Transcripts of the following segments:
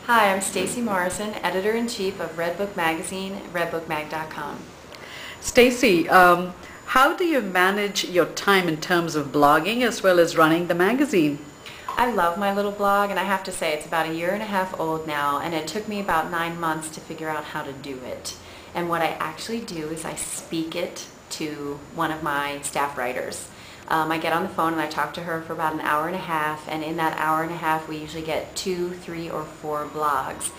Hi, I'm Stacy Morrison, Editor-in-Chief of Redbook magazine, redbookmag.com. Stacy, how do you manage your time in terms of blogging as well as running the magazine? I love my little blog, and I have to say it's about 1.5 years old now, and it took me about 9 months to figure out how to do it. And what I actually do is I speak it to one of my staff writers. I get on the phone and I talk to her for about 1.5 hours, and in that 1.5 hours we usually get 2, 3, or 4 blogs.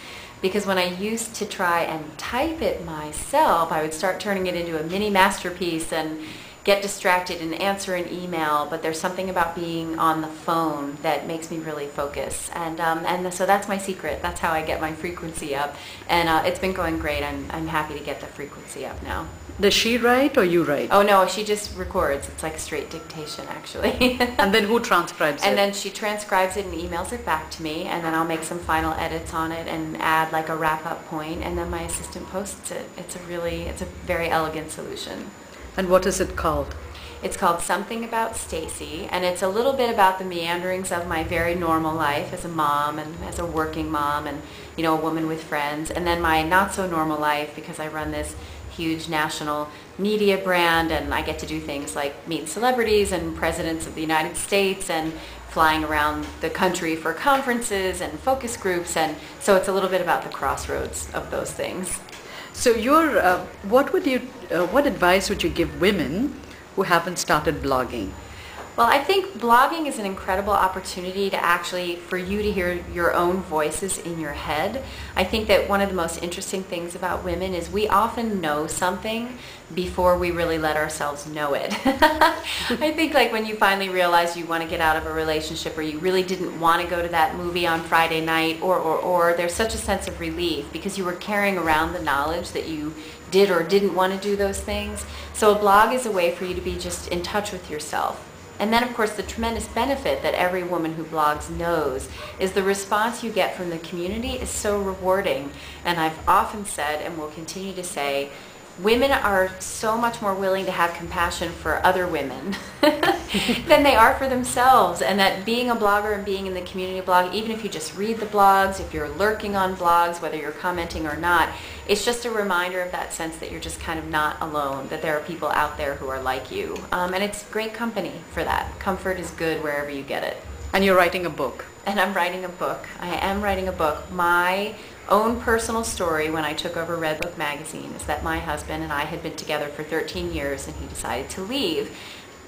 Because when I used to try and type it myself, I would start turning it into a mini masterpiece and get distracted and answer an email, but there's something about being on the phone that makes me really focus. And so that's my secret. That's how I get my frequency up. And it's been going great. I'm happy to get the frequency up now. Does she write or you write? Oh no, she just records. It's like a straight dictation actually. And then who transcribes it? And then she transcribes it and emails it back to me, and then I'll make some final edits on it and add like a wrap-up point, and then my assistant posts it. It's a very elegant solution. And what is it called? It's called Something About Stacy, and it's a little bit about the meanderings of my very normal life as a mom and as a working mom and, you know, a woman with friends, and then my not so normal life because I run this huge national media brand and I get to do things like meet celebrities and presidents of the United States and flying around the country for conferences and focus groups, and so it's a little bit about the crossroads of those things. So what advice would you give women who haven't started blogging? Well, I think blogging is an incredible opportunity to actually, for you to hear your own voices in your head. I think that one of the most interesting things about women is we often know something before we really let ourselves know it. I think like when you finally realize you want to get out of a relationship or you really didn't want to go to that movie on Friday night or there's such a sense of relief because you were carrying around the knowledge that you did or didn't want to do those things. So a blog is a way for you to be just in touch with yourself. And then, of course, the tremendous benefit that every woman who blogs knows is the response you get from the community is so rewarding. And I've often said, and will continue to say, women are so much more willing to have compassion for other women than they are for themselves. And that being a blogger and being in the community blog, even if you just read the blogs, if you're lurking on blogs, whether you're commenting or not, it's just a reminder of that sense that you're just kind of not alone, that there are people out there who are like you. And it's great company for that. Comfort is good wherever you get it. And you're writing a book. And I'm writing a book. I am writing a book. My own personal story when I took over Redbook magazine is that my husband and I had been together for 13 years and he decided to leave.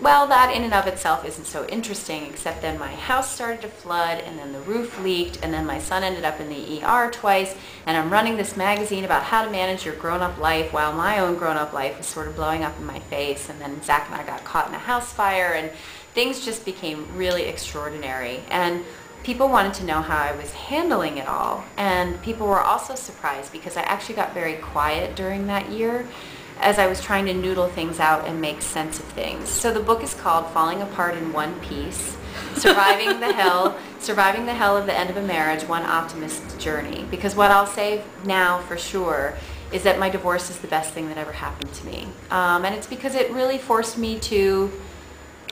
Well, that in and of itself isn't so interesting, except then my house started to flood and then the roof leaked and then my son ended up in the ER twice, and I'm running this magazine about how to manage your grown-up life while my own grown-up life was sort of blowing up in my face, and then Zach and I got caught in a house fire and things just became really extraordinary. And people wanted to know how I was handling it all, and people were also surprised because I actually got very quiet during that year as I was trying to noodle things out and make sense of things. So the book is called Falling Apart in One Piece, Surviving the Hell of the End of a Marriage, One Optimist's Journey. Because what I'll say now for sure is that my divorce is the best thing that ever happened to me. And it's because it really forced me to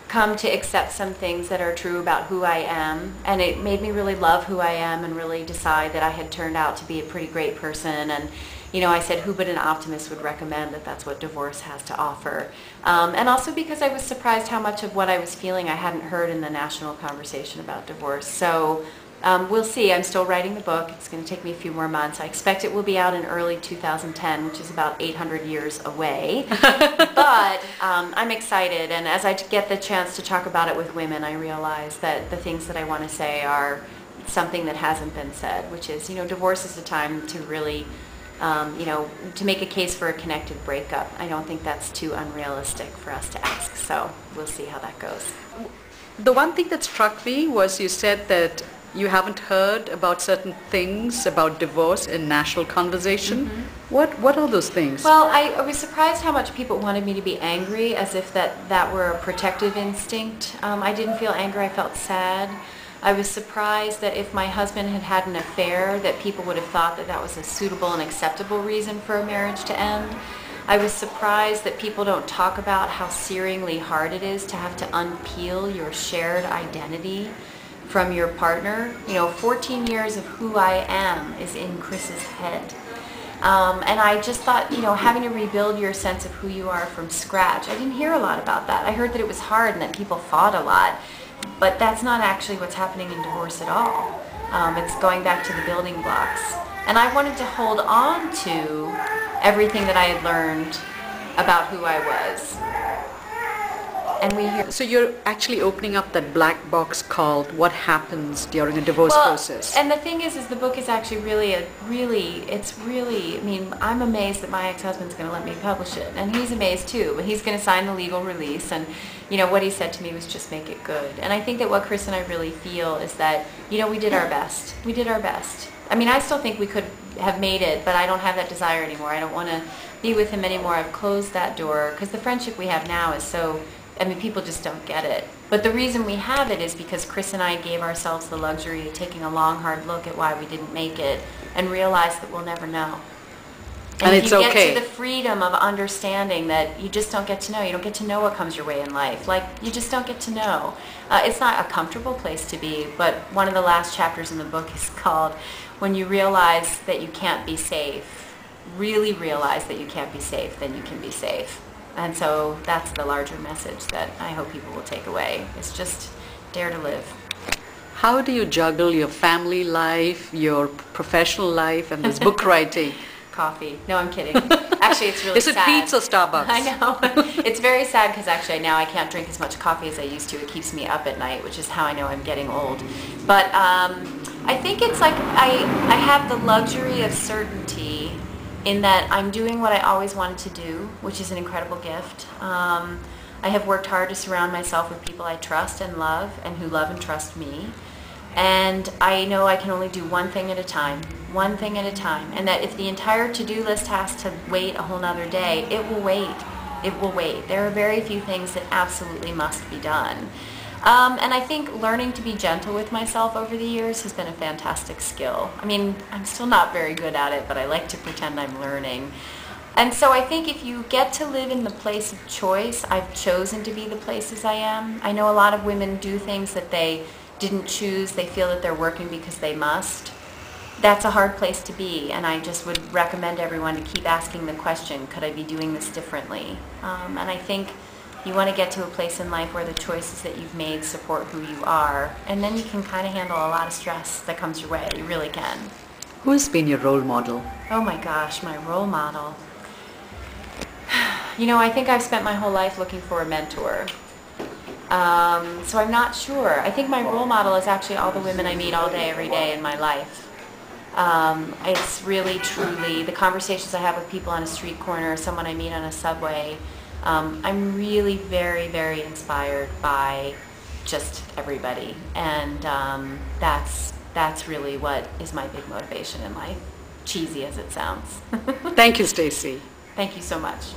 come to accept some things that are true about who I am, and it made me really love who I am and really decide that I had turned out to be a pretty great person. And you know, I said who but an optimist would recommend that that's what divorce has to offer. And also because I was surprised how much of what I was feeling I hadn't heard in the national conversation about divorce. So we'll see. I'm still writing the book. It's going to take me a few more months. I expect it will be out in early 2010, which is about 800 years away. But I'm excited, and as I get the chance to talk about it with women, I realize that the things that I want to say are something that hasn't been said, which is, you know, divorce is a time to really, you know, to make a case for a connected breakup. I don't think that's too unrealistic for us to ask, so we'll see how that goes. The one thing that struck me was you said that you haven't heard about certain things about divorce in national conversation. Mm-hmm. What are those things? Well, I was surprised how much people wanted me to be angry, as if that were a protective instinct. I didn't feel anger, I felt sad. I was surprised that if my husband had had an affair, that people would have thought that that was a suitable and acceptable reason for a marriage to end. I was surprised that people don't talk about how searingly hard it is to have to unpeel your shared identity from your partner. 14 years of who I am is in Chris's head. And I just thought, having to rebuild your sense of who you are from scratch, I didn't hear a lot about that. I heard that it was hard and that people fought a lot, but that's not actually what's happening in divorce at all. It's going back to the building blocks. And I wanted to hold on to everything that I had learned about who I was. And so you're actually opening up that black box called what happens during a divorce process. And the thing is the book is actually I'm amazed that my ex-husband's going to let me publish it. And he's amazed too, but he's going to sign the legal release. And, what he said to me was just make it good. And I think that what Chris and I really feel is that, we did our best. We did our best. I mean, I still think we could have made it, but I don't have that desire anymore. I don't want to be with him anymore. I've closed that door because the friendship we have now is so... people just don't get it. But the reason we have it is because Chris and I gave ourselves the luxury of taking a long, hard look at why we didn't make it and realized that we'll never know. And it's okay. You get to the freedom of understanding that you just don't get to know. You don't get to know what comes your way in life. You just don't get to know. It's not a comfortable place to be, but one of the last chapters in the book is called When You Realize That You Can't Be Safe. Really realize that you can't be safe, then you can be safe. And so that's the larger message that I hope people will take away. It's just dare to live. How do you juggle your family life, your professional life, and this book writing? Coffee. No, I'm kidding. Actually, it's really sad. Is it Pete's or Starbucks? I know. It's very sad because actually now I can't drink as much coffee as I used to. It keeps me up at night, which is how I know I'm getting old. But I think it's like I have the luxury of certainty in that I'm doing what I always wanted to do, which is an incredible gift. I have worked hard to surround myself with people I trust and love, and who love and trust me. And I know I can only do one thing at a time, and that if the entire to-do list has to wait a whole nother day, it will wait. It will wait. There are very few things that absolutely must be done. And I think learning to be gentle with myself over the years has been a fantastic skill. I mean, I'm still not very good at it, but I like to pretend I'm learning. And so I think if you get to live in the place of choice, I've chosen to be the places I am. I know a lot of women do things that they didn't choose. They feel that they're working because they must. That's a hard place to be, and I just would recommend everyone to keep asking the question, could I be doing this differently? And I think you want to get to a place in life where the choices that you've made support who you are, and then you can kind of handle a lot of stress that comes your way. You really can. Who has been your role model? Oh my gosh, my role model. I think I've spent my whole life looking for a mentor. So I'm not sure. I think my role model is actually all the women I meet all day, every day in my life. It's really, truly, the conversations I have with people on a street corner, someone I meet on a subway. I'm really very, very inspired by just everybody. And that's really what is my big motivation in life, cheesy as it sounds. Thank you, Stacy. Thank you so much.